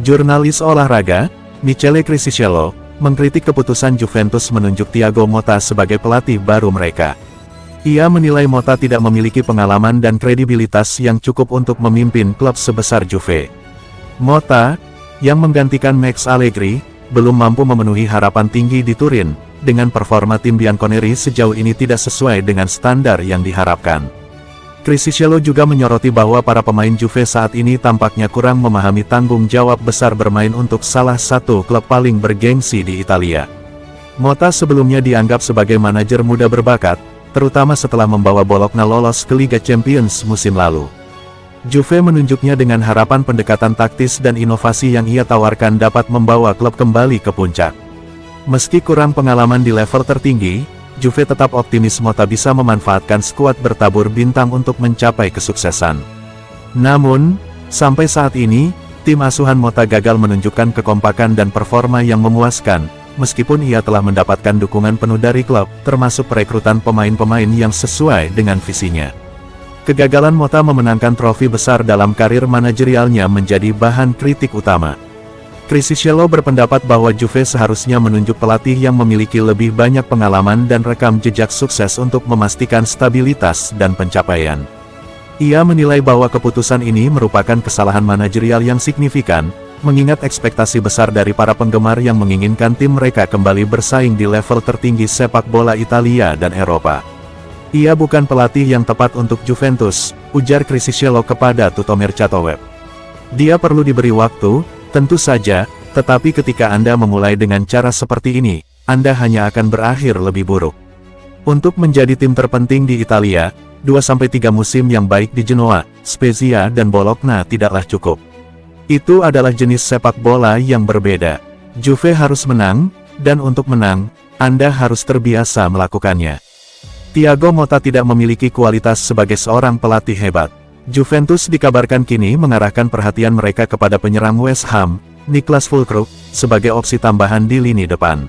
Jurnalis olahraga, Michele Crisicello, mengkritik keputusan Juventus menunjuk Thiago Motta sebagai pelatih baru mereka. Ia menilai Motta tidak memiliki pengalaman dan kredibilitas yang cukup untuk memimpin klub sebesar Juve. Motta, yang menggantikan Max Allegri, belum mampu memenuhi harapan tinggi di Turin, dengan performa tim bianconeri sejauh ini tidak sesuai dengan standar yang diharapkan. Crisicello juga menyoroti bahwa para pemain Juve saat ini tampaknya kurang memahami tanggung jawab besar bermain untuk salah satu klub paling bergengsi di Italia. Motta sebelumnya dianggap sebagai manajer muda berbakat, terutama setelah membawa Bologna lolos ke Liga Champions musim lalu. Juve menunjuknya dengan harapan pendekatan taktis dan inovasi yang ia tawarkan dapat membawa klub kembali ke puncak. Meski kurang pengalaman di level tertinggi, Juve tetap optimis Motta bisa memanfaatkan skuad bertabur bintang untuk mencapai kesuksesan. Namun, sampai saat ini, tim asuhan Motta gagal menunjukkan kekompakan dan performa yang memuaskan, meskipun ia telah mendapatkan dukungan penuh dari klub, termasuk perekrutan pemain-pemain yang sesuai dengan visinya. Kegagalan Motta memenangkan trofi besar dalam karir manajerialnya menjadi bahan kritik utama. Crisicello berpendapat bahwa Juve seharusnya menunjuk pelatih yang memiliki lebih banyak pengalaman dan rekam jejak sukses untuk memastikan stabilitas dan pencapaian. Ia menilai bahwa keputusan ini merupakan kesalahan manajerial yang signifikan, mengingat ekspektasi besar dari para penggemar yang menginginkan tim mereka kembali bersaing di level tertinggi sepak bola Italia dan Eropa. Ia bukan pelatih yang tepat untuk Juventus, ujar Crisicello kepada Tuttomercatoweb. Dia perlu diberi waktu, tentu saja, tetapi ketika Anda memulai dengan cara seperti ini, Anda hanya akan berakhir lebih buruk. Untuk menjadi tim terpenting di Italia, 2-3 musim yang baik di Genoa, Spezia dan Bologna tidaklah cukup. Itu adalah jenis sepak bola yang berbeda. Juve harus menang, dan untuk menang, Anda harus terbiasa melakukannya. Thiago Motta tidak memiliki kualitas sebagai seorang pelatih hebat. Juventus dikabarkan kini mengarahkan perhatian mereka kepada penyerang West Ham, Niklas Füllkrug, sebagai opsi tambahan di lini depan.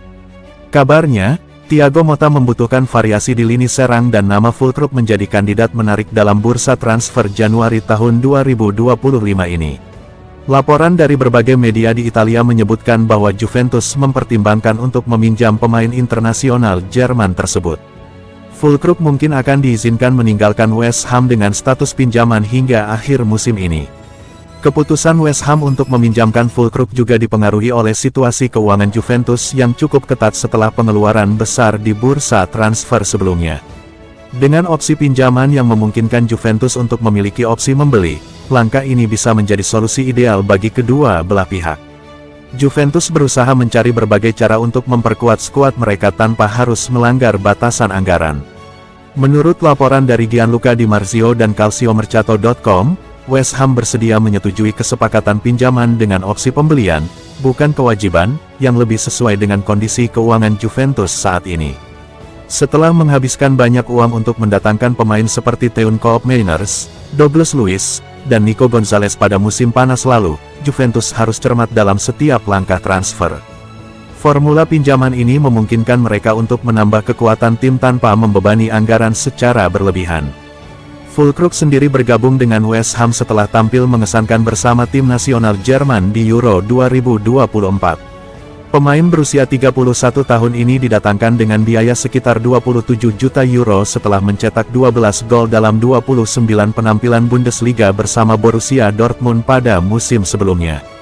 Kabarnya, Thiago Motta membutuhkan variasi di lini serang dan nama Füllkrug menjadi kandidat menarik dalam bursa transfer Januari tahun 2025 ini. Laporan dari berbagai media di Italia menyebutkan bahwa Juventus mempertimbangkan untuk meminjam pemain internasional Jerman tersebut. Füllkrug mungkin akan diizinkan meninggalkan West Ham dengan status pinjaman hingga akhir musim ini. Keputusan West Ham untuk meminjamkan Füllkrug juga dipengaruhi oleh situasi keuangan Juventus yang cukup ketat setelah pengeluaran besar di bursa transfer sebelumnya. Dengan opsi pinjaman yang memungkinkan Juventus untuk memiliki opsi membeli, langkah ini bisa menjadi solusi ideal bagi kedua belah pihak. Juventus berusaha mencari berbagai cara untuk memperkuat skuad mereka tanpa harus melanggar batasan anggaran. Menurut laporan dari Gianluca Di Marzio dan Calciomercato.com, West Ham bersedia menyetujui kesepakatan pinjaman dengan opsi pembelian, bukan kewajiban, yang lebih sesuai dengan kondisi keuangan Juventus saat ini. Setelah menghabiskan banyak uang untuk mendatangkan pemain seperti Teun Koopmeiners, Douglas Luiz, dan Nico Gonzalez pada musim panas lalu, Juventus harus cermat dalam setiap langkah transfer. Formula pinjaman ini memungkinkan mereka untuk menambah kekuatan tim tanpa membebani anggaran secara berlebihan. Füllkrug sendiri bergabung dengan West Ham setelah tampil mengesankan bersama tim nasional Jerman di Euro 2024. Pemain berusia 31 tahun ini didatangkan dengan biaya sekitar 27 juta euro setelah mencetak 12 gol dalam 29 penampilan Bundesliga bersama Borussia Dortmund pada musim sebelumnya.